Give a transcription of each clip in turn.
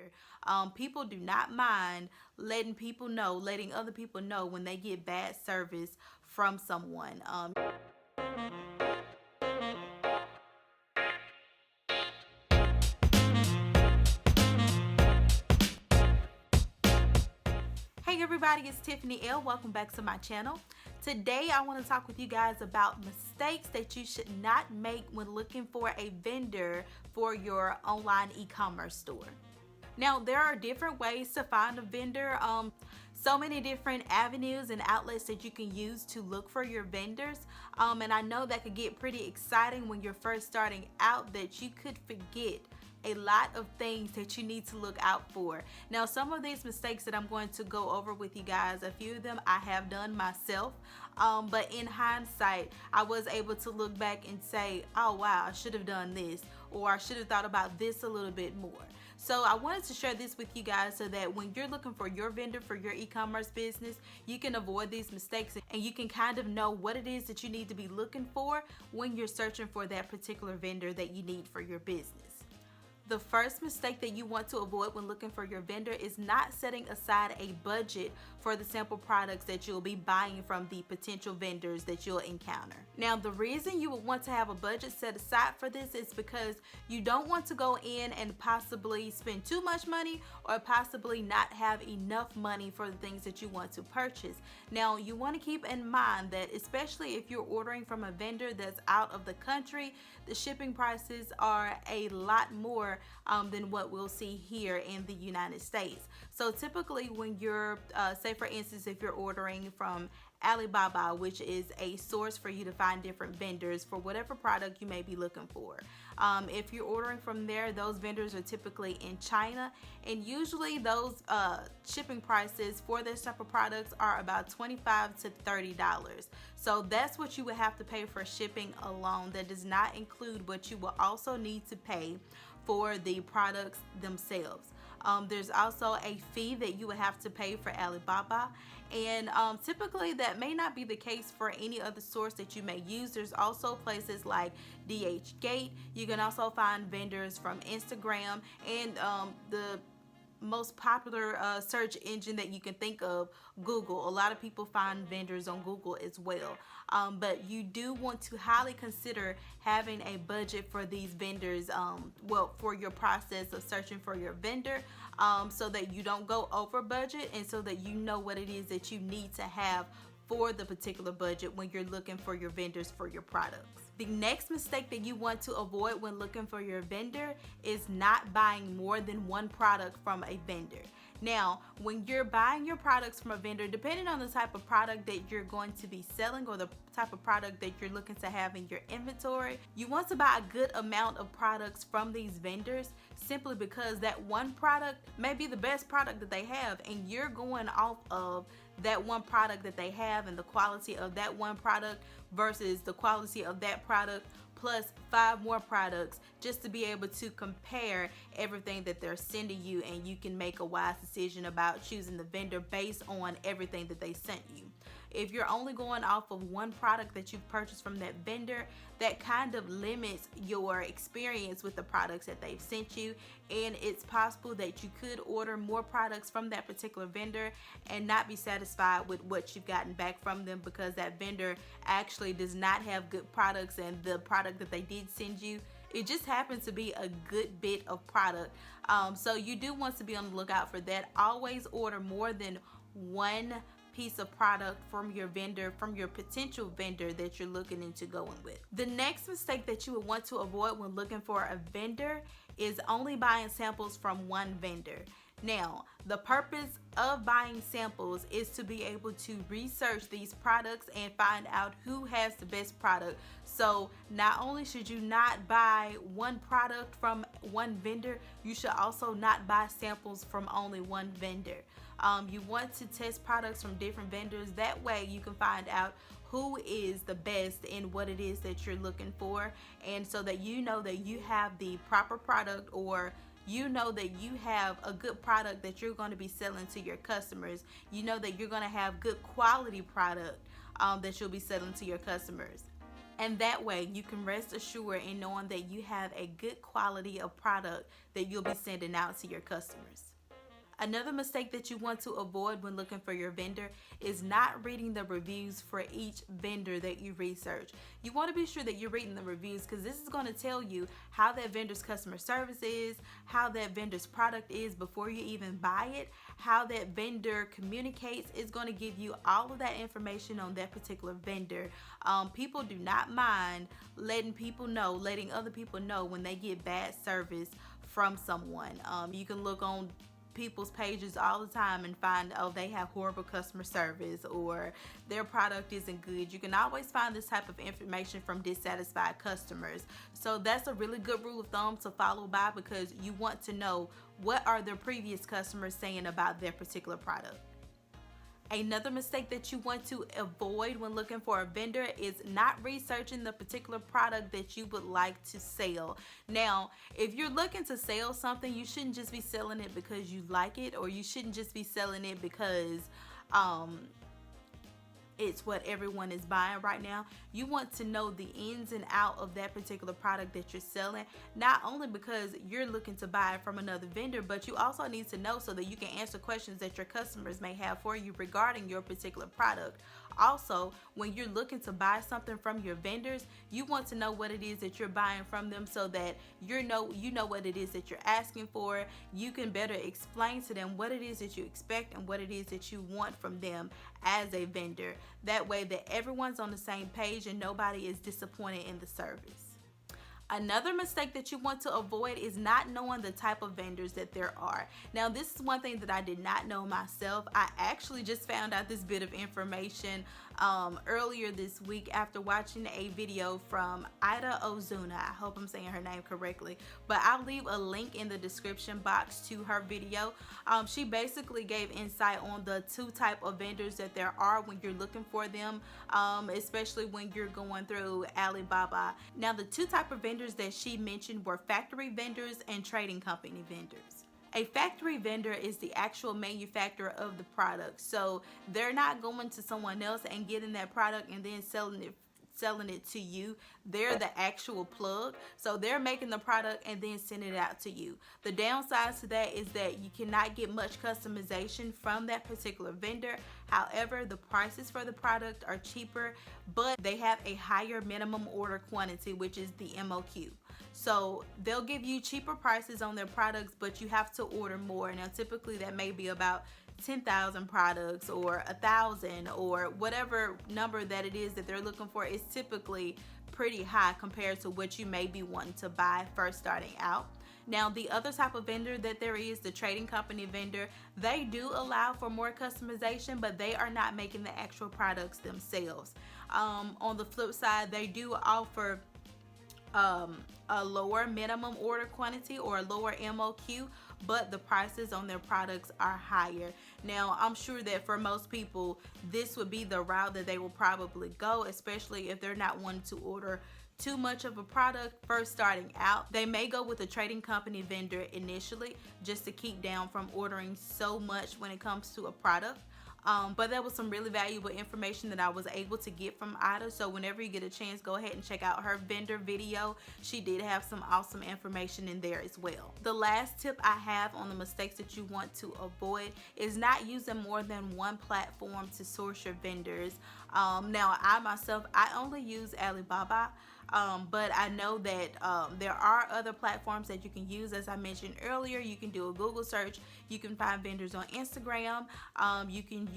vendor. People do not mind letting other people know when they get bad service from someone. Hey everybody, it's Tiffany L. Welcome back to my channel. Today I want to talk with you guys about mistakes that you should not make when looking for a vendor for your online e-commerce store. Now, there are different ways to find a vendor. So many different avenues and outlets that you can use to look for your vendors. And I know that could get pretty exciting when you're first starting out, that you could forget a lot of things that you need to look out for. Now, some of these mistakes that I'm going to go over with you guys, a few of them I have done myself, but in hindsight, I was able to look back and say, oh wow, I should have done this, or I should have thought about this a little bit more. So I wanted to share this with you guys so that when you're looking for your vendor for your e-commerce business, you can avoid these mistakes and you can kind of know what it is that you need to be looking for when you're searching for that particular vendor that you need for your business. The first mistake that you want to avoid when looking for your vendor is not setting aside a budget for the sample products that you'll be buying from the potential vendors that you'll encounter. Now, the reason you would want to have a budget set aside for this is because you don't want to go in and possibly spend too much money or possibly not have enough money for the things that you want to purchase. Now, you want to keep in mind that especially if you're ordering from a vendor that's out of the country, the shipping prices are a lot more than what we'll see here in the United States. So typically when you're, say for instance, if you're ordering from Alibaba, which is a source for you to find different vendors for whatever product you may be looking for. If you're ordering from there, those vendors are typically in China, and usually those shipping prices for this type of products are about $25 to $30. So that's what you would have to pay for shipping alone. That does not include what you will also need to pay for the products themselves. There's also a fee that you would have to pay for Alibaba, and typically that may not be the case for any other source that you may use. There's also places like DHgate. You can also find vendors from Instagram and the most popular search engine that you can think of, Google. A lot of people find vendors on Google as well. But you do want to highly consider having a budget for these vendors, for your process of searching for your vendor, so that you don't go over budget and so that you know what it is that you need to have for the particular budget when you're looking for your vendors for your products. The next mistake that you want to avoid when looking for your vendor is not buying more than one product from a vendor. Now, when you're buying your products from a vendor, depending on the type of product that you're going to be selling or the type of product that you're looking to have in your inventory, you want to buy a good amount of products from these vendors simply because that one product may be the best product that they have, and you're going off of that one product that they have and the quality of that one product versus the quality of that product plus 5 more products, just to be able to compare everything that they're sending you, and you can make a wise decision about choosing the vendor based on everything that they sent you. If you're only going off of one product that you've purchased from that vendor, that kind of limits your experience with the products that they've sent you, and it's possible that you could order more products from that particular vendor and not be satisfied with what you've gotten back from them because that vendor actually does not have good products, and the product that they did send you, it just happens to be a good bit of product. So you do want to be on the lookout for that. Always order more than one piece of product from your vendor, from your potential vendor that you're looking into going with. The next mistake that you would want to avoid when looking for a vendor is only buying samples from one vendor. Now, the purpose of buying samples is to be able to research these products and find out who has the best product. So not only should you not buy one product from one vendor, you should also not buy samples from only one vendor. You want to test products from different vendors. That way you can find out who is the best in what it is that you're looking for, and so that you know that you have the proper product, or you know that you have a good product that you're going to be selling to your customers. You know that you're going to have good quality product that you'll be selling to your customers. And that way you can rest assured in knowing that you have a good quality of product that you'll be sending out to your customers. Another mistake that you want to avoid when looking for your vendor is not reading the reviews for each vendor that you research. You want to be sure that you're reading the reviews, because this is going to tell you how that vendor's customer service is, how that vendor's product is before you even buy it, how that vendor communicates. Is going to give you all of that information on that particular vendor. People do not mind letting other people know when they get bad service from someone. You can look on people's pages all the time and find, oh, they have horrible customer service or their product isn't good. You can always find this type of information from dissatisfied customers. So that's a really good rule of thumb to follow by, because you want to know what are their previous customers saying about their particular product. Another mistake that you want to avoid when looking for a vendor is not researching the particular product that you would like to sell. Now, if you're looking to sell something, you shouldn't just be selling it because you like it, or you shouldn't just be selling it because it's what everyone is buying right now. You want to know the ins and out of that particular product that you're selling, not only because you're looking to buy it from another vendor, but you also need to know so that you can answer questions that your customers may have for you regarding your particular product. Also, when you're looking to buy something from your vendors, you want to know what it is that you're buying from them, so that you know what it is that you're asking for. You can better explain to them what it is that you expect and what it is that you want from them as a vendor. That way that everyone's on the same page and nobody is disappointed in the service. Another mistake that you want to avoid is not knowing the type of vendors that there are. Now, this is one thing that I did not know myself. I actually just found out this bit of information earlier this week after watching a video from Ida Ozuna. I hope I'm saying her name correctly, but I'll leave a link in the description box to her video. She basically gave insight on the two type of vendors that there are when you're looking for them, especially when you're going through Alibaba. Now, the two type of vendors that she mentioned were factory vendors and trading company vendors. A factory vendor is the actual manufacturer of the product, so they're not going to someone else and getting that product and then selling it to you. They're the actual plug, so they're making the product and then sending it out to you. The downside to that is that you cannot get much customization from that particular vendor. However, the prices for the product are cheaper, but they have a higher minimum order quantity, which is the MOQ. So they'll give you cheaper prices on their products, but you have to order more. Now, typically that may be about 10,000 products or 1,000, or whatever number that it is that they're looking for is typically pretty high compared to what you may be wanting to buy first starting out. Now, the other type of vendor that there is, the trading company vendor, they do allow for more customization, but they are not making the actual products themselves. On the flip side, they do offer a lower minimum order quantity or a lower MOQ, but the prices on their products are higher. Now, I'm sure that for most people, this would be the route that they will probably go, especially if they're not wanting to order too much of a product first starting out. They may go with a trading company vendor initially just to keep down from ordering so much when it comes to a product. But that was some really valuable information that I was able to get from Ida. So whenever you get a chance, go ahead and check out her vendor video. She did have some awesome information in there as well. The last tip I have on the mistakes that you want to avoid is not using more than one platform to source your vendors. Now, I myself, I only use Alibaba. But I know that there are other platforms that you can use. As I mentioned earlier, you can do a Google search. You can find vendors on Instagram. You can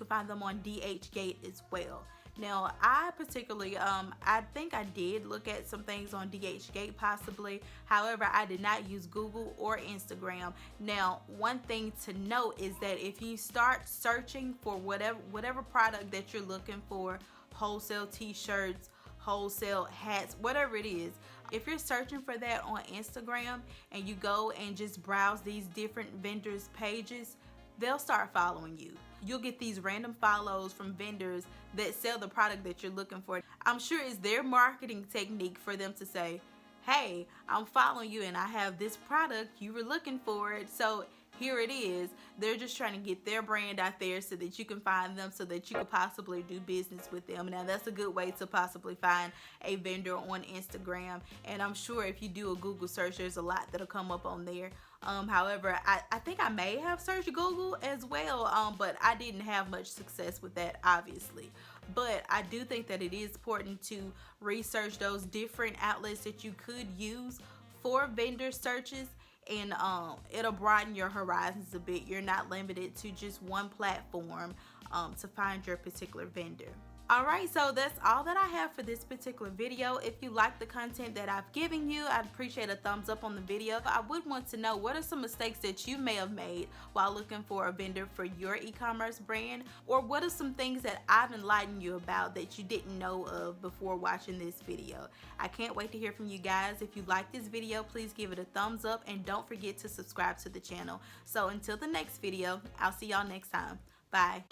find them on DHgate as well. Now, I particularly, I think I did look at some things on DHgate possibly. However, I did not use Google or Instagram. Now, one thing to note is that if you start searching for whatever product that you're looking for, wholesale t-shirts, wholesale hats, whatever it is, if you're searching for that on Instagram and you go and just browse these different vendors' pages, they'll start following you. You'll get these random follows from vendors that sell the product that you're looking for. I'm sure it's their marketing technique for them to say, hey, I'm following you and I have this product, you were looking for it. So here it is. They're just trying to get their brand out there so that you can find them, so that you could possibly do business with them. Now that's a good way to possibly find a vendor on Instagram, and I'm sure if you do a Google search, there's a lot that'll come up on there. However, I think I may have searched Google as well, but I didn't have much success with that, obviously. But I do think that it is important to research those different outlets that you could use for vendor searches, and it'll broaden your horizons a bit. You're not limited to just one platform to find your particular vendor. Alright, so that's all that I have for this particular video. If you like the content that I've given you, I'd appreciate a thumbs up on the video. I would want to know, what are some mistakes that you may have made while looking for a vendor for your e-commerce brand? Or what are some things that I've enlightened you about that you didn't know of before watching this video? I can't wait to hear from you guys. If you like this video, please give it a thumbs up and don't forget to subscribe to the channel. So until the next video, I'll see y'all next time. Bye.